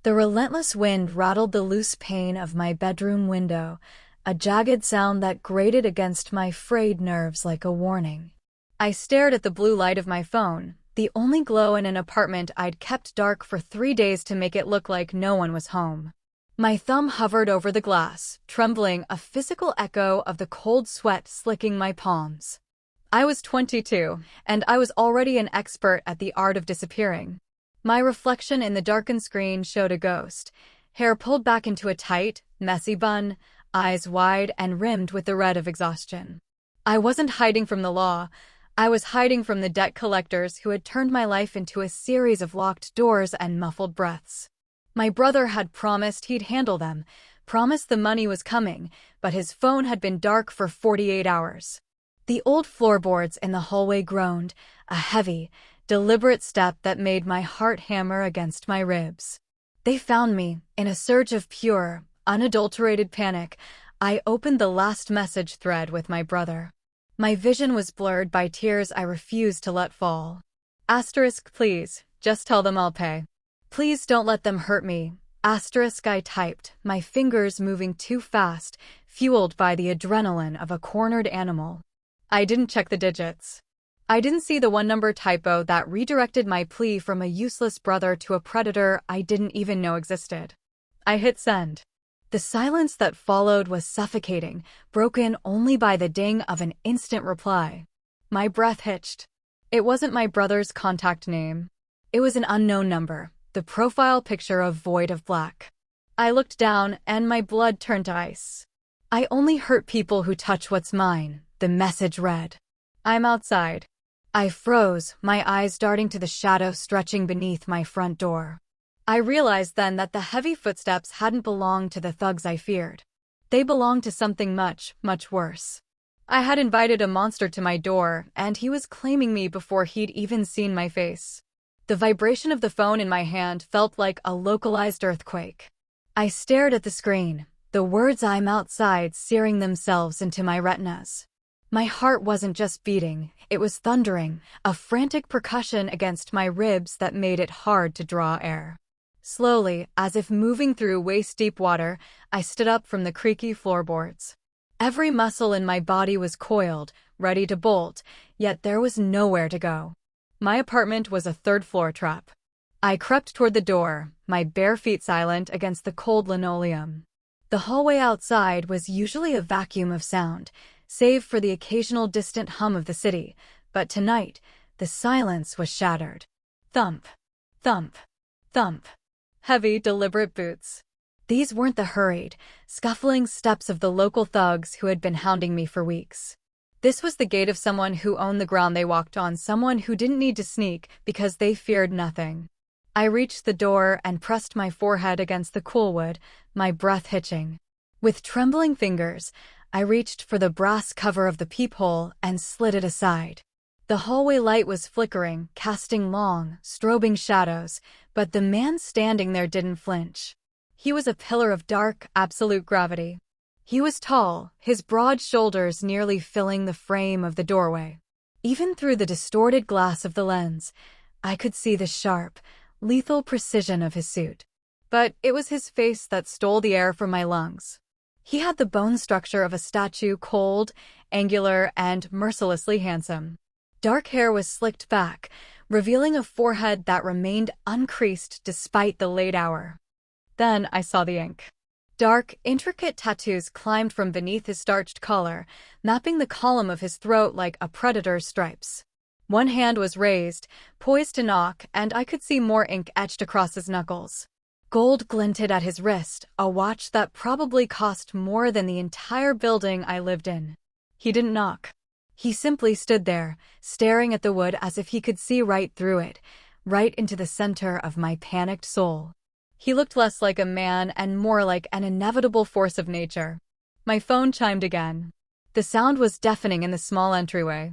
The relentless wind rattled the loose pane of my bedroom window, a jagged sound that grated against my frayed nerves like a warning. I stared at the blue light of my phone, the only glow in an apartment I'd kept dark for 3 days to make it look like no one was home. My thumb hovered over the glass, trembling, a physical echo of the cold sweat slicking my palms. I was 22, and I was already an expert at the art of disappearing. My reflection in the darkened screen showed a ghost, hair pulled back into a tight, messy bun, eyes wide and rimmed with the red of exhaustion. I wasn't hiding from the law. I was hiding from the debt collectors who had turned my life into a series of locked doors and muffled breaths. My brother had promised he'd handle them, promised the money was coming, but his phone had been dark for 48 hours. The old floorboards in the hallway groaned, a heavy, deliberate step that made my heart hammer against my ribs. They found me. In a surge of pure, unadulterated panic, I opened the last message thread with my brother. My vision was blurred by tears I refused to let fall. Asterisk, please, just tell them I'll pay. Please don't let them hurt me. Asterisk, I typed, my fingers moving too fast, fueled by the adrenaline of a cornered animal. I didn't check the digits. I didn't see the one-number typo that redirected my plea from a useless brother to a predator I didn't even know existed. I hit send. The silence that followed was suffocating, broken only by the ding of an instant reply. My breath hitched. It wasn't my brother's contact name. It was an unknown number, the profile picture of void of black. I looked down, and my blood turned to ice. I only hurt people who touch what's mine, the message read. I'm outside. I froze, my eyes darting to the shadow stretching beneath my front door. I realized then that the heavy footsteps hadn't belonged to the thugs I feared. They belonged to something much, much worse. I had invited a monster to my door, and he was claiming me before he'd even seen my face. The vibration of the phone in my hand felt like a localized earthquake. I stared at the screen, the words "I'm outside" searing themselves into my retinas. My heart wasn't just beating, it was thundering, a frantic percussion against my ribs that made it hard to draw air. Slowly, as if moving through waist-deep water, I stood up from the creaky floorboards. Every muscle in my body was coiled, ready to bolt, yet there was nowhere to go. My apartment was a third-floor trap. I crept toward the door, my bare feet silent against the cold linoleum. The hallway outside was usually a vacuum of sound, save for the occasional distant hum of the city, but tonight, the silence was shattered. Thump, thump, thump. Heavy, deliberate boots. These weren't the hurried, scuffling steps of the local thugs who had been hounding me for weeks. This was the gait of someone who owned the ground they walked on, someone who didn't need to sneak because they feared nothing. I reached the door and pressed my forehead against the cool wood, my breath hitching. With trembling fingers, I reached for the brass cover of the peephole and slid it aside. The hallway light was flickering, casting long, strobing shadows, but the man standing there didn't flinch. He was a pillar of dark, absolute gravity. He was tall, his broad shoulders nearly filling the frame of the doorway. Even through the distorted glass of the lens, I could see the sharp, lethal precision of his suit. But it was his face that stole the air from my lungs. He had the bone structure of a statue, cold, angular, and mercilessly handsome. Dark hair was slicked back, revealing a forehead that remained uncreased despite the late hour. Then I saw the ink. Dark, intricate tattoos climbed from beneath his starched collar, mapping the column of his throat like a predator's stripes. One hand was raised, poised to knock, and I could see more ink etched across his knuckles. Gold glinted at his wrist, a watch that probably cost more than the entire building I lived in. He didn't knock. He simply stood there, staring at the wood as if he could see right through it, right into the center of my panicked soul. He looked less like a man and more like an inevitable force of nature. My phone chimed again. The sound was deafening in the small entryway.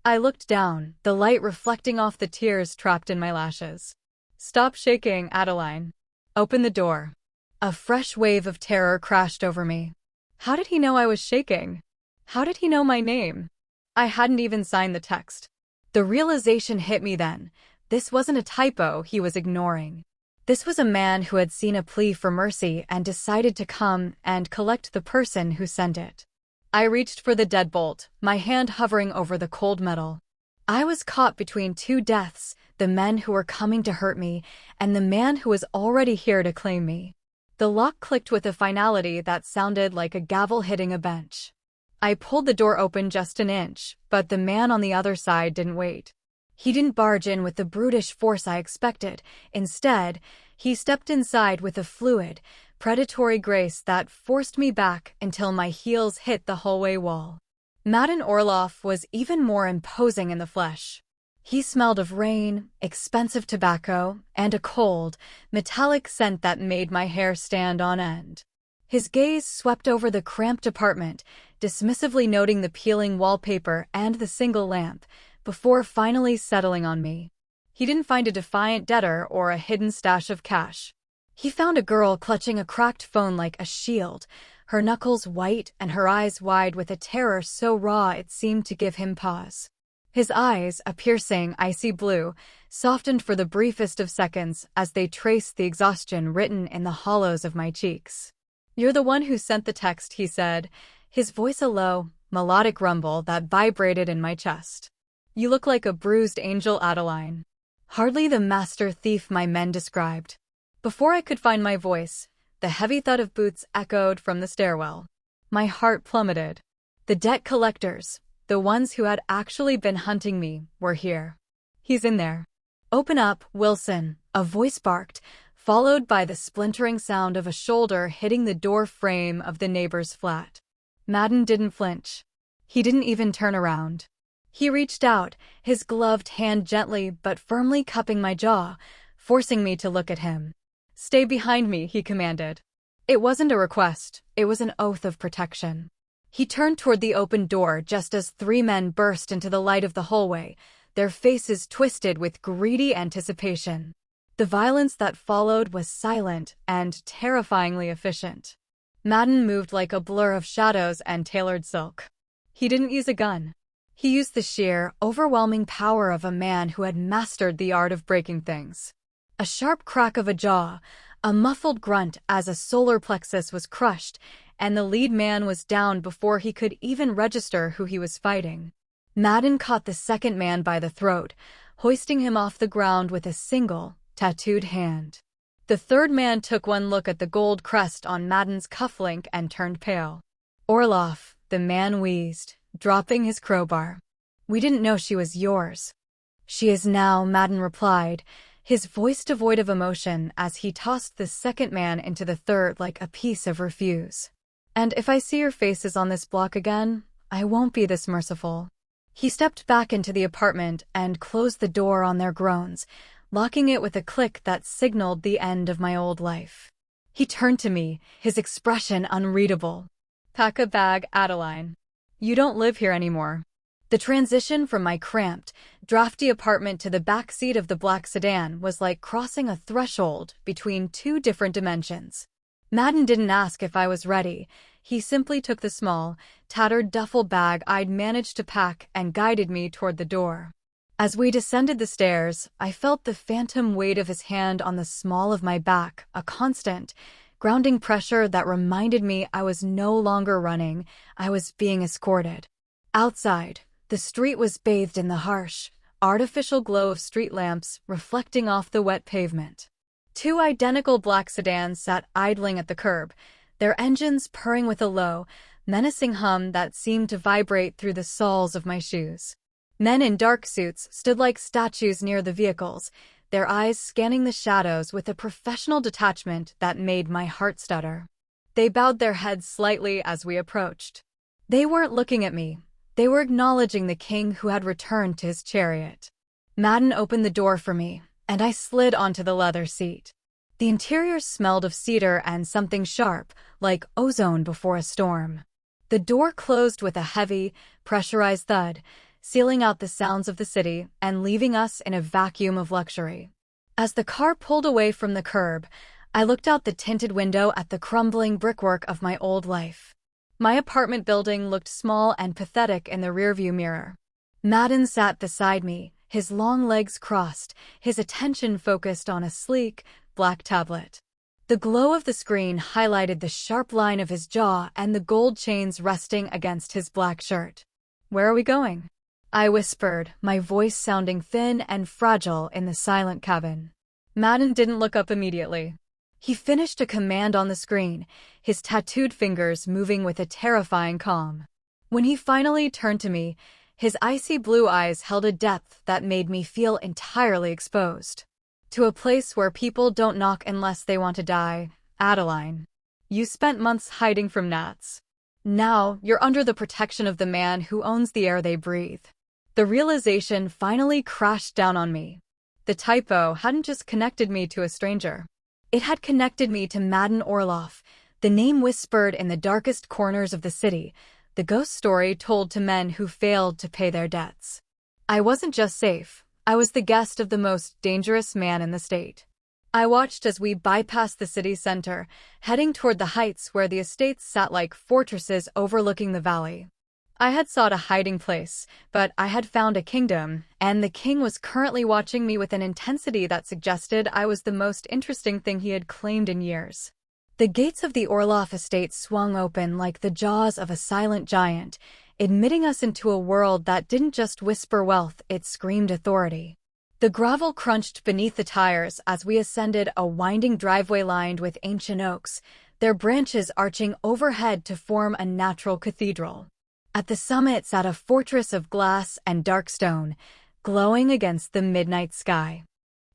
I looked down, the light reflecting off the tears trapped in my lashes. "Stop shaking, Adeline. Open the door." A fresh wave of terror crashed over me. How did he know I was shaking? How did he know my name? I hadn't even signed the text. The realization hit me then. This wasn't a typo he was ignoring. This was a man who had seen a plea for mercy and decided to come and collect the person who sent it. I reached for the deadbolt, my hand hovering over the cold metal. I was caught between two deaths, the men who were coming to hurt me and the man who was already here to claim me. The lock clicked with a finality that sounded like a gavel hitting a bench. I pulled the door open just an inch, but the man on the other side didn't wait. He didn't barge in with the brutish force I expected. Instead, he stepped inside with a fluid, predatory grace that forced me back until my heels hit the hallway wall. Madden Orlov was even more imposing in the flesh. He smelled of rain, expensive tobacco, and a cold, metallic scent that made my hair stand on end. His gaze swept over the cramped apartment, dismissively noting the peeling wallpaper and the single lamp, before finally settling on me. He didn't find a defiant debtor or a hidden stash of cash. He found a girl clutching a cracked phone like a shield, her knuckles white and her eyes wide with a terror so raw it seemed to give him pause. His eyes, a piercing, icy blue, softened for the briefest of seconds as they traced the exhaustion written in the hollows of my cheeks. "You're the one who sent the text," he said, his voice a low, melodic rumble that vibrated in my chest. "You look like a bruised angel, Adeline." Hardly the master thief my men described. Before I could find my voice, the heavy thud of boots echoed from the stairwell. My heart plummeted. The debt collectors, the ones who had actually been hunting me, were here. "He's in there." "Open up, Wilson," a voice barked, followed by the splintering sound of a shoulder hitting the door frame of the neighbor's flat. Madden didn't flinch. He didn't even turn around. He reached out, his gloved hand gently but firmly cupping my jaw, forcing me to look at him. "Stay behind me," he commanded. It wasn't a request, it was an oath of protection. He turned toward the open door just as three men burst into the light of the hallway, their faces twisted with greedy anticipation. The violence that followed was silent and terrifyingly efficient. Madden moved like a blur of shadows and tailored silk. He didn't use a gun. He used the sheer, overwhelming power of a man who had mastered the art of breaking things. A sharp crack of a jaw, a muffled grunt as a solar plexus was crushed, and the lead man was down before he could even register who he was fighting. Madden caught the second man by the throat, hoisting him off the ground with a single, tattooed hand. The third man took one look at the gold crest on Madden's cufflink and turned pale. "Orlov," the man wheezed, dropping his crowbar. "We didn't know she was yours." "She is now," Madden replied, his voice devoid of emotion as he tossed the second man into the third like a piece of refuse. "And if I see your faces on this block again, I won't be this merciful." He stepped back into the apartment and closed the door on their groans, locking it with a click that signaled the end of my old life. He turned to me, his expression unreadable. "Pack a bag, Adeline. You don't live here anymore." The transition from my cramped, drafty apartment to the back seat of the black sedan was like crossing a threshold between two different dimensions. Madden didn't ask if I was ready. He simply took the small, tattered duffel bag I'd managed to pack and guided me toward the door. As we descended the stairs, I felt the phantom weight of his hand on the small of my back, a constant, grounding pressure that reminded me I was no longer running, I was being escorted. Outside, the street was bathed in the harsh, artificial glow of street lamps reflecting off the wet pavement. Two identical black sedans sat idling at the curb, their engines purring with a low, menacing hum that seemed to vibrate through the soles of my shoes. Men in dark suits stood like statues near the vehicles, their eyes scanning the shadows with a professional detachment that made my heart stutter. They bowed their heads slightly as we approached. They weren't looking at me. They were acknowledging the king who had returned to his chariot. Madden opened the door for me, and I slid onto the leather seat. The interior smelled of cedar and something sharp, like ozone before a storm. The door closed with a heavy, pressurized thud, sealing out the sounds of the city and leaving us in a vacuum of luxury. As the car pulled away from the curb, I looked out the tinted window at the crumbling brickwork of my old life. My apartment building looked small and pathetic in the rearview mirror. Madden sat beside me, his long legs crossed, his attention focused on a sleek, black tablet. The glow of the screen highlighted the sharp line of his jaw and the gold chains resting against his black shirt. "Where are we going?" I whispered, my voice sounding thin and fragile in the silent cabin. Madden didn't look up immediately. He finished a command on the screen, his tattooed fingers moving with a terrifying calm. When he finally turned to me, his icy blue eyes held a depth that made me feel entirely exposed. "To a place where people don't knock unless they want to die, Adeline. You spent months hiding from gnats. Now you're under the protection of the man who owns the air they breathe." The realization finally crashed down on me. The typo hadn't just connected me to a stranger. It had connected me to Madden Orlov, the name whispered in the darkest corners of the city, the ghost story told to men who failed to pay their debts. I wasn't just safe, I was the guest of the most dangerous man in the state. I watched as we bypassed the city center, heading toward the heights where the estates sat like fortresses overlooking the valley. I had sought a hiding place, but I had found a kingdom, and the king was currently watching me with an intensity that suggested I was the most interesting thing he had claimed in years. The gates of the Orlov estate swung open like the jaws of a silent giant, admitting us into a world that didn't just whisper wealth, it screamed authority. The gravel crunched beneath the tires as we ascended a winding driveway lined with ancient oaks, their branches arching overhead to form a natural cathedral. At the summit sat a fortress of glass and dark stone, glowing against the midnight sky.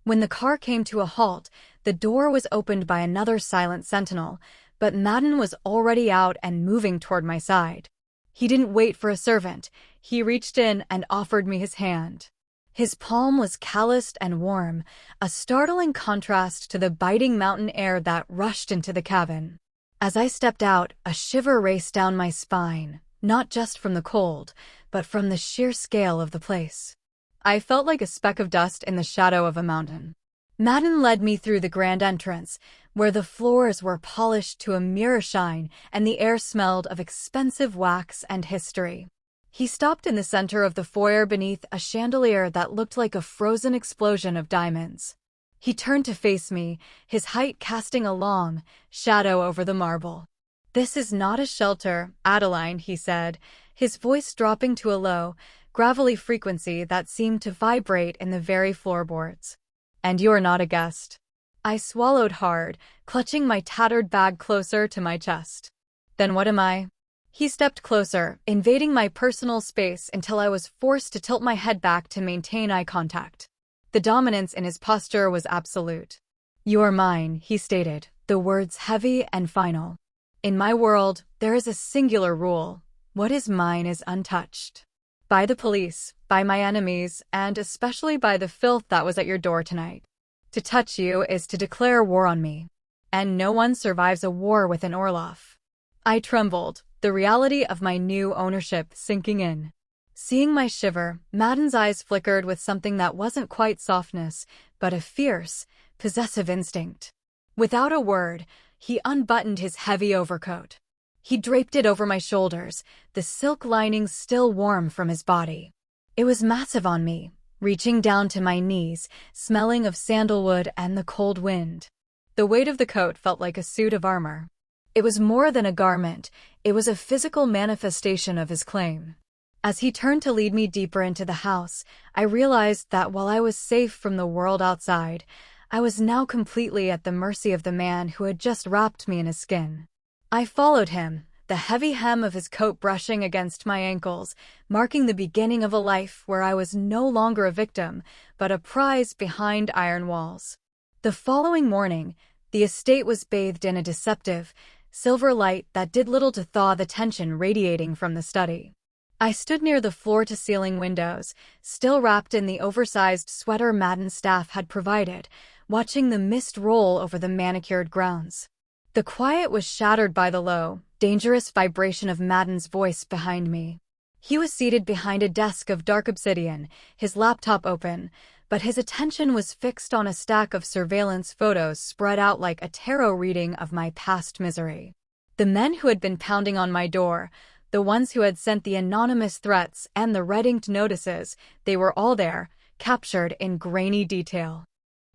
When the car came to a halt, the door was opened by another silent sentinel, but Madden was already out and moving toward my side. He didn't wait for a servant. He reached in and offered me his hand. His palm was calloused and warm, a startling contrast to the biting mountain air that rushed into the cabin. As I stepped out, a shiver raced down my spine. Not just from the cold, but from the sheer scale of the place. I felt like a speck of dust in the shadow of a mountain. Madden led me through the grand entrance, where the floors were polished to a mirror shine and the air smelled of expensive wax and history. He stopped in the center of the foyer beneath a chandelier that looked like a frozen explosion of diamonds. He turned to face me, his height casting a long shadow over the marble. "This is not a shelter, Adeline," he said, his voice dropping to a low, gravelly frequency that seemed to vibrate in the very floorboards. "And you're not a guest." I swallowed hard, clutching my tattered bag closer to my chest. "Then what am I?" He stepped closer, invading my personal space until I was forced to tilt my head back to maintain eye contact. The dominance in his posture was absolute. "You are mine," he stated, the words heavy and final. "In my world, there is a singular rule. What is mine is untouched. By the police, by my enemies, and especially by the filth that was at your door tonight. To touch you is to declare war on me. And no one survives a war with an Orlov." I trembled, the reality of my new ownership sinking in. Seeing my shiver, Madden's eyes flickered with something that wasn't quite softness, but a fierce, possessive instinct. Without a word, he unbuttoned his heavy overcoat. He draped it over my shoulders, the silk lining still warm from his body. It was massive on me, reaching down to my knees, smelling of sandalwood and the cold wind. The weight of the coat felt like a suit of armor. It was more than a garment, it was a physical manifestation of his claim. As he turned to lead me deeper into the house, I realized that while I was safe from the world outside, I was now completely at the mercy of the man who had just wrapped me in his skin. I followed him, the heavy hem of his coat brushing against my ankles, marking the beginning of a life where I was no longer a victim, but a prize behind iron walls. The following morning, the estate was bathed in a deceptive, silver light that did little to thaw the tension radiating from the study. I stood near the floor-to-ceiling windows, still wrapped in the oversized sweater Madden's staff had provided, watching the mist roll over the manicured grounds. The quiet was shattered by the low, dangerous vibration of Madden's voice behind me. He was seated behind a desk of dark obsidian, his laptop open, but his attention was fixed on a stack of surveillance photos spread out like a tarot reading of my past misery. The men who had been pounding on my door, the ones who had sent the anonymous threats and the red-inked notices, they were all there, captured in grainy detail.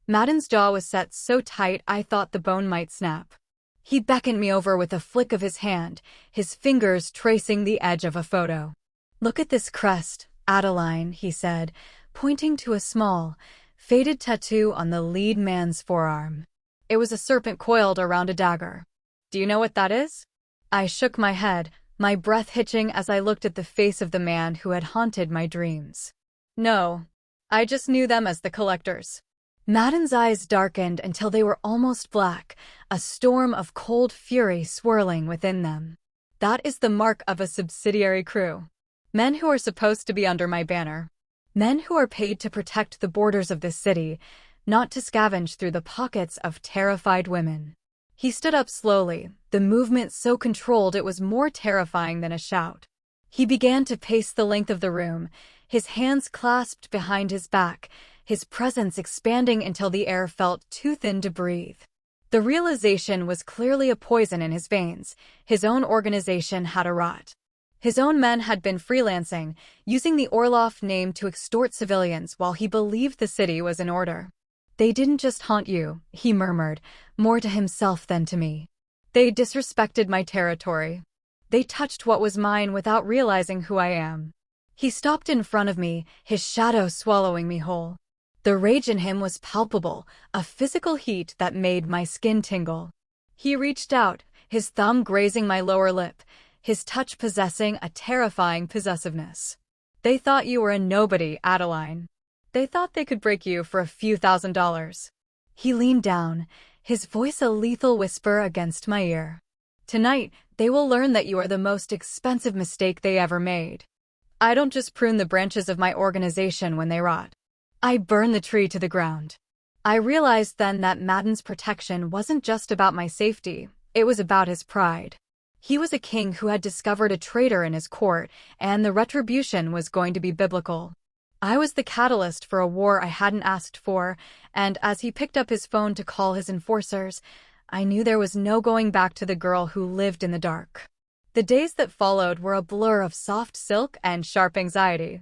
Madden's jaw was set so tight I thought the bone might snap. He beckoned me over with a flick of his hand, his fingers tracing the edge of a photo. "Look at this crest, Adeline," he said, pointing to a small, faded tattoo on the lead man's forearm. It was a serpent coiled around a dagger. "Do you know what that is?" I shook my head, my breath hitching as I looked at the face of the man who had haunted my dreams. "No, I just knew them as the collectors." Madden's eyes darkened until they were almost black, a storm of cold fury swirling within them. "That is the mark of a subsidiary crew. Men who are supposed to be under my banner. Men who are paid to protect the borders of this city, not to scavenge through the pockets of terrified women." He stood up slowly, the movement so controlled it was more terrifying than a shout. He began to pace the length of the room, his hands clasped behind his back, his presence expanding until the air felt too thin to breathe. The realization was clearly a poison in his veins. His own organization had a rot. His own men had been freelancing, using the Orlov name to extort civilians while he believed the city was in order. "They didn't just haunt you," he murmured, more to himself than to me. "They disrespected my territory. They touched what was mine without realizing who I am." He stopped in front of me, his shadow swallowing me whole. The rage in him was palpable, a physical heat that made my skin tingle. He reached out, his thumb grazing my lower lip, his touch possessing a terrifying possessiveness. "They thought you were a nobody, Adeline. They thought they could break you for a few $1,000s. He leaned down, his voice a lethal whisper against my ear. "Tonight, they will learn that you are the most expensive mistake they ever made. I don't just prune the branches of my organization when they rot. I burn the tree to the ground." I realized then that Madden's protection wasn't just about my safety, it was about his pride. He was a king who had discovered a traitor in his court, and the retribution was going to be biblical. I was the catalyst for a war I hadn't asked for, and as he picked up his phone to call his enforcers, I knew there was no going back to the girl who lived in the dark. The days that followed were a blur of soft silk and sharp anxiety.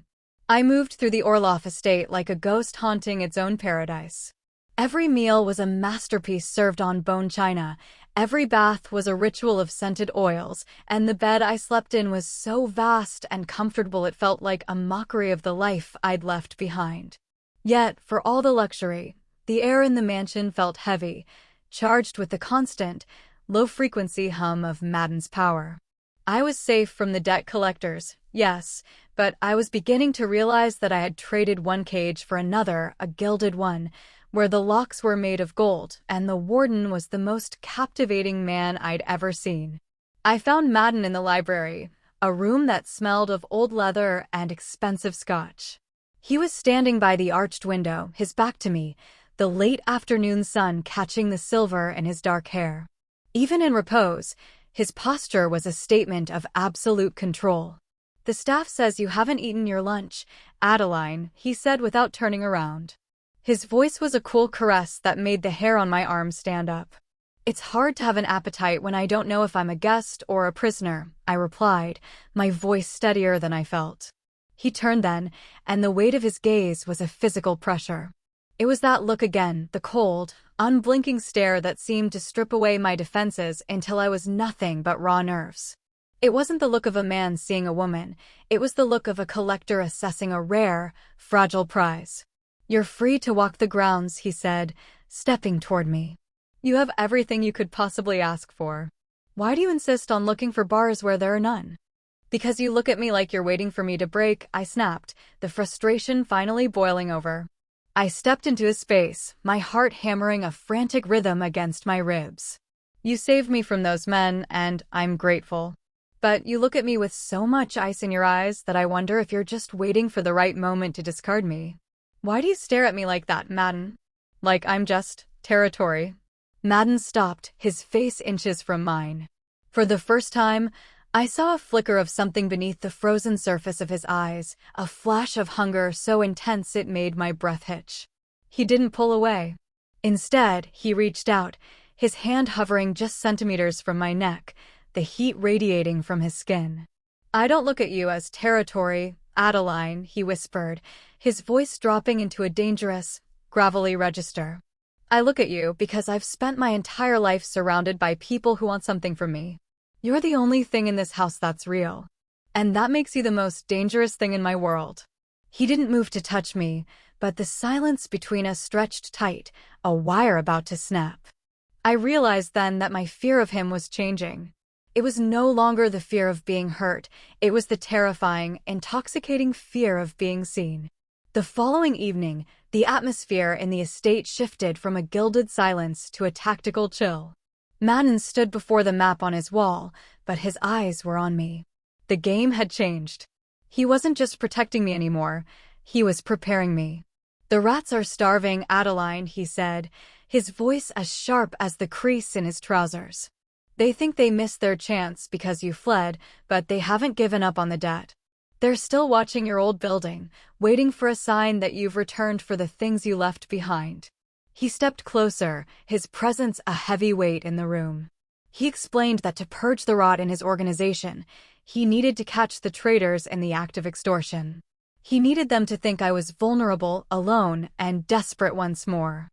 I moved through the Orlov estate like a ghost haunting its own paradise. Every meal was a masterpiece served on bone china, every bath was a ritual of scented oils, and the bed I slept in was so vast and comfortable it felt like a mockery of the life I'd left behind. Yet, for all the luxury, the air in the mansion felt heavy, charged with the constant, low-frequency hum of Madden's power. I was safe from the debt collectors, yes, but I was beginning to realize that I had traded one cage for another, a gilded one, where the locks were made of gold, and the warden was the most captivating man I'd ever seen. I found Madden in the library, a room that smelled of old leather and expensive scotch. He was standing by the arched window, his back to me, the late afternoon sun catching the silver in his dark hair. Even in repose, his posture was a statement of absolute control. "The staff says you haven't eaten your lunch, Adeline," he said without turning around. His voice was a cool caress that made the hair on my arm stand up. "It's hard to have an appetite when I don't know if I'm a guest or a prisoner," I replied, my voice steadier than I felt. He turned then, and the weight of his gaze was a physical pressure. It was that look again, the cold, unblinking stare that seemed to strip away my defenses until I was nothing but raw nerves. It wasn't the look of a man seeing a woman, it was the look of a collector assessing a rare, fragile prize. "You're free to walk the grounds," he said, stepping toward me. "You have everything you could possibly ask for. Why do you insist on looking for bars where there are none?" "Because you look at me like you're waiting for me to break," I snapped, the frustration finally boiling over. I stepped into his space, my heart hammering a frantic rhythm against my ribs. "You saved me from those men, and I'm grateful. But you look at me with so much ice in your eyes that I wonder if you're just waiting for the right moment to discard me. Why do you stare at me like that, Madden? Like I'm just territory?" Madden stopped, his face inches from mine. For the first time, I saw a flicker of something beneath the frozen surface of his eyes, a flash of hunger so intense it made my breath hitch. He didn't pull away. Instead, he reached out, his hand hovering just centimeters from my neck, the heat radiating from his skin. "I don't look at you as territory, Adeline," he whispered, his voice dropping into a dangerous, gravelly register. I look at you because I've spent my entire life surrounded by people who want something from me. You're the only thing in this house that's real. And that makes you the most dangerous thing in my world. He didn't move to touch me, but the silence between us stretched tight, a wire about to snap. I realized then that my fear of him was changing. It was no longer the fear of being hurt, it was the terrifying, intoxicating fear of being seen. The following evening, the atmosphere in the estate shifted from a gilded silence to a tactical chill. Madden stood before the map on his wall, but his eyes were on me. The game had changed. He wasn't just protecting me anymore, he was preparing me. "The rats are starving, Adeline," he said, his voice as sharp as the crease in his trousers. "They think they missed their chance because you fled, but they haven't given up on the debt. They're still watching your old building, waiting for a sign that you've returned for the things you left behind." He stepped closer, his presence a heavy weight in the room. He explained that to purge the rot in his organization, he needed to catch the traitors in the act of extortion. He needed them to think I was vulnerable, alone, and desperate once more.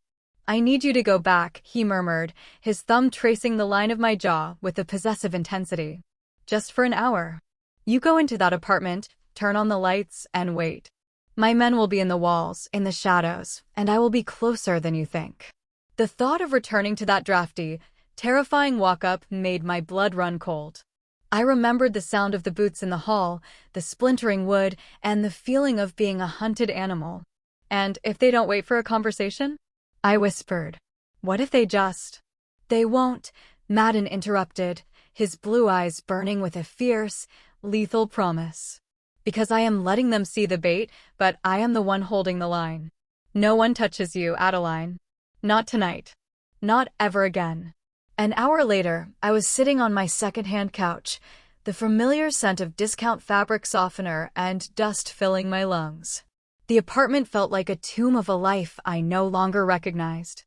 "I need you to go back," he murmured, his thumb tracing the line of my jaw with a possessive intensity. "Just for an hour. You go into that apartment, turn on the lights, and wait. My men will be in the walls, in the shadows, and I will be closer than you think." The thought of returning to that drafty, terrifying walk-up made my blood run cold. I remembered the sound of the boots in the hall, the splintering wood, and the feeling of being a hunted animal. "And if they don't wait for a conversation?" I whispered. "What if they just—" "They won't," Madden interrupted, his blue eyes burning with a fierce, lethal promise. "Because I am letting them see the bait, but I am the one holding the line. No one touches you, Adeline. Not tonight. Not ever again." An hour later, I was sitting on my second-hand couch, the familiar scent of discount fabric softener and dust filling my lungs. The apartment felt like a tomb of a life I no longer recognized.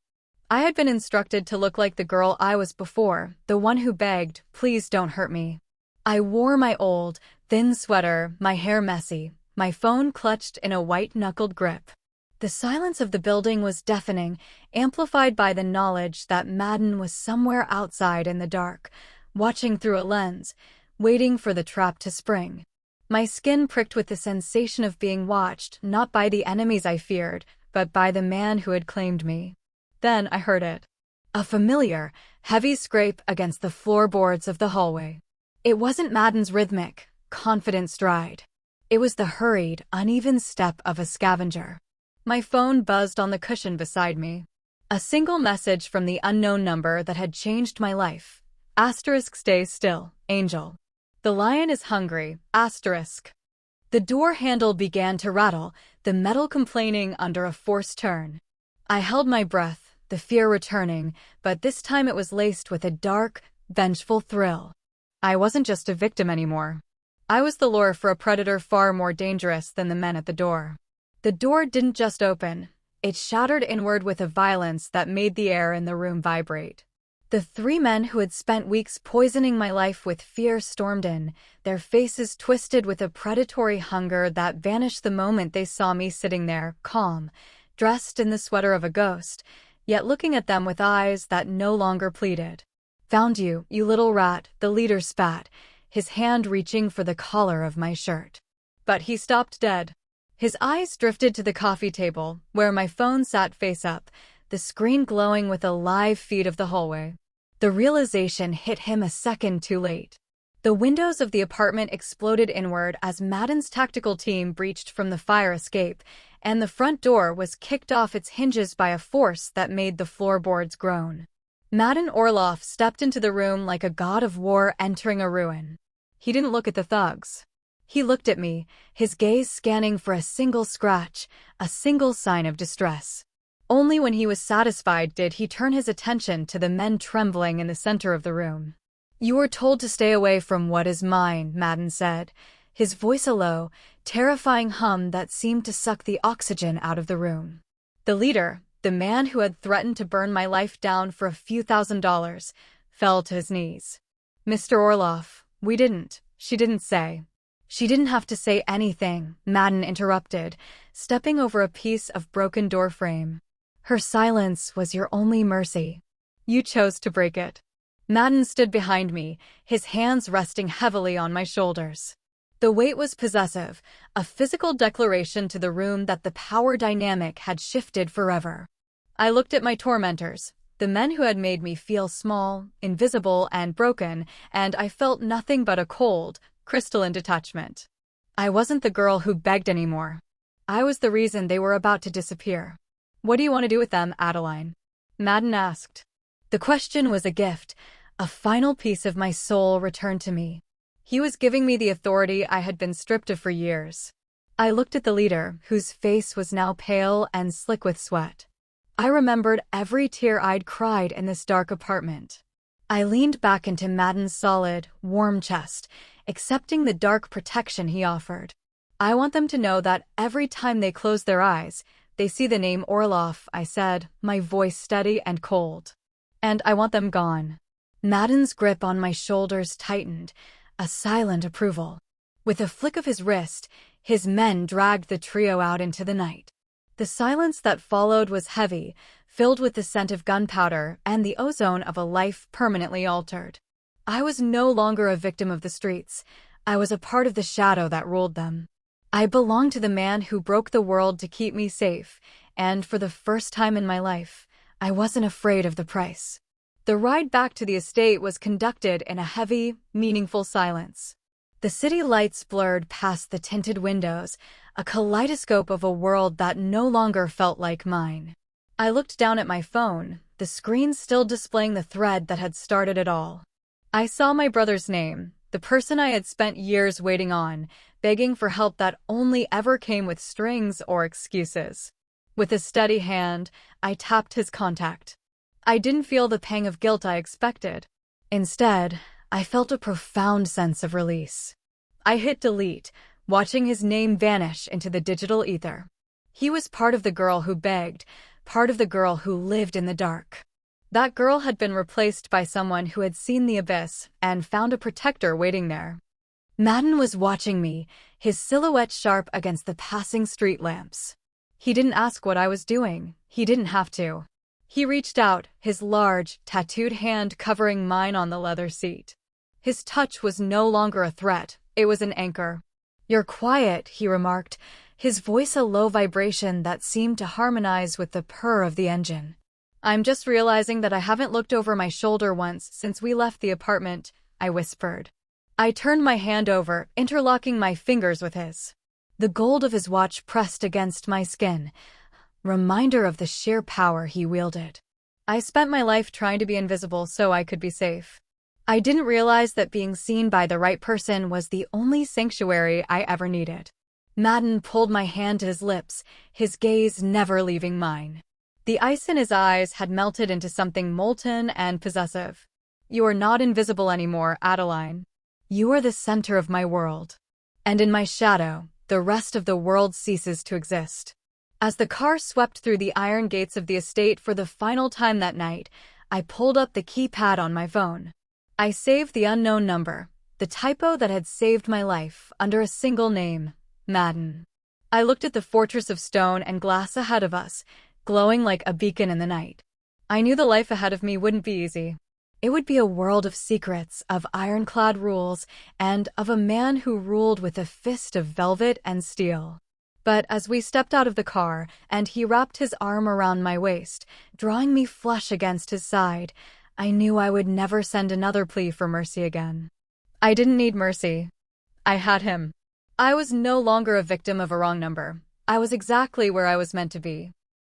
I had been instructed to look like the girl I was before, the one who begged, "Please don't hurt me." I wore my old, thin sweater, my hair messy, my phone clutched in a white-knuckled grip. The silence of the building was deafening, amplified by the knowledge that Madden was somewhere outside in the dark, watching through a lens, waiting for the trap to spring. My skin pricked with the sensation of being watched, not by the enemies I feared, but by the man who had claimed me. Then I heard it. A familiar, heavy scrape against the floorboards of the hallway. It wasn't Madden's rhythmic, confident stride. It was the hurried, uneven step of a scavenger. My phone buzzed on the cushion beside me. A single message from the unknown number that had changed my life. *, stay still, Angel. The lion is hungry, *. The door handle began to rattle, the metal complaining under a forced turn. I held my breath, the fear returning, but this time it was laced with a dark, vengeful thrill. I wasn't just a victim anymore. I was the lure for a predator far more dangerous than the men at the door. The door didn't just open, it shattered inward with a violence that made the air in the room vibrate. The three men who had spent weeks poisoning my life with fear stormed in, their faces twisted with a predatory hunger that vanished the moment they saw me sitting there, calm, dressed in the sweater of a ghost, yet looking at them with eyes that no longer pleaded. "Found you, you little rat," the leader spat, his hand reaching for the collar of my shirt. But he stopped dead. His eyes drifted to the coffee table, where my phone sat face up, the screen glowing with a live feed of the hallway. The realization hit him a second too late. The windows of the apartment exploded inward as Madden's tactical team breached from the fire escape, and the front door was kicked off its hinges by a force that made the floorboards groan. Madden Orlov stepped into the room like a god of war entering a ruin. He didn't look at the thugs. He looked at me, his gaze scanning for a single scratch, a single sign of distress. Only when he was satisfied did he turn his attention to the men trembling in the center of the room. "You were told to stay away from what is mine," Madden said, his voice a low, terrifying hum that seemed to suck the oxygen out of the room. The leader, the man who had threatened to burn my life down for a few $1,000s, fell to his knees. "Mr. Orlov, she didn't say." "She didn't have to say anything," Madden interrupted, stepping over a piece of broken door frame. Her silence was your only mercy. You chose to break it. Madden stood behind me, his hands resting heavily on my shoulders. The weight was possessive, a physical declaration to the room that the power dynamic had shifted forever. I looked at my tormentors, the men who had made me feel small, invisible, and broken, and I felt nothing but a cold, crystalline detachment. I wasn't the girl who begged anymore. I was the reason they were about to disappear. "What do you want to do with them, Adeline?" Madden asked. The question was a gift, a final piece of my soul returned to me. He was giving me the authority I had been stripped of for years. I looked at the leader, whose face was now pale and slick with sweat. I remembered every tear I'd cried in this dark apartment. I leaned back into Madden's solid, warm chest, accepting the dark protection he offered. "I want them to know that every time they close their eyes, they see the name Orlov," I said, my voice steady and cold. "And I want them gone." Madden's grip on my shoulders tightened, a silent approval. With a flick of his wrist, his men dragged the trio out into the night. The silence that followed was heavy, filled with the scent of gunpowder and the ozone of a life permanently altered. I was no longer a victim of the streets. I was a part of the shadow that ruled them. I belonged to the man who broke the world to keep me safe, and for the first time in my life, I wasn't afraid of the price. The ride back to the estate was conducted in a heavy, meaningful silence. The city lights blurred past the tinted windows, a kaleidoscope of a world that no longer felt like mine. I looked down at my phone, the screen still displaying the thread that had started it all. I saw my brother's name, the person I had spent years waiting on, begging for help that only ever came with strings or excuses. With a steady hand, I tapped his contact. I didn't feel the pang of guilt I expected. Instead, I felt a profound sense of release. I hit delete, watching his name vanish into the digital ether. He was part of the girl who begged, part of the girl who lived in the dark. That girl had been replaced by someone who had seen the abyss and found a protector waiting there. Madden was watching me, his silhouette sharp against the passing street lamps. He didn't ask what I was doing. He didn't have to. He reached out, his large, tattooed hand covering mine on the leather seat. His touch was no longer a threat, it was an anchor. "You're quiet," he remarked, his voice a low vibration that seemed to harmonize with the purr of the engine. "I'm just realizing that I haven't looked over my shoulder once since we left the apartment," I whispered. I turned my hand over, interlocking my fingers with his. The gold of his watch pressed against my skin, reminder of the sheer power he wielded. I spent my life trying to be invisible so I could be safe. I didn't realize that being seen by the right person was the only sanctuary I ever needed. Madden pulled my hand to his lips, his gaze never leaving mine. The ice in his eyes had melted into something molten and possessive. "You are not invisible anymore, Adeline. You are the center of my world. And in my shadow, the rest of the world ceases to exist." As the car swept through the iron gates of the estate for the final time that night, I pulled up the keypad on my phone. I saved the unknown number, the typo that had saved my life, under a single name, Madden. I looked at the fortress of stone and glass ahead of us, glowing like a beacon in the night. I knew the life ahead of me wouldn't be easy. It would be a world of secrets, of iron-clad rules, and of a man who ruled with a fist of velvet and steel. But as we stepped out of the car, and he wrapped his arm around my waist, drawing me flush against his side, I knew I would never send another plea for mercy again. I didn't need mercy. I had him. I was no longer a victim of a wrong number. I was exactly where I was meant to be.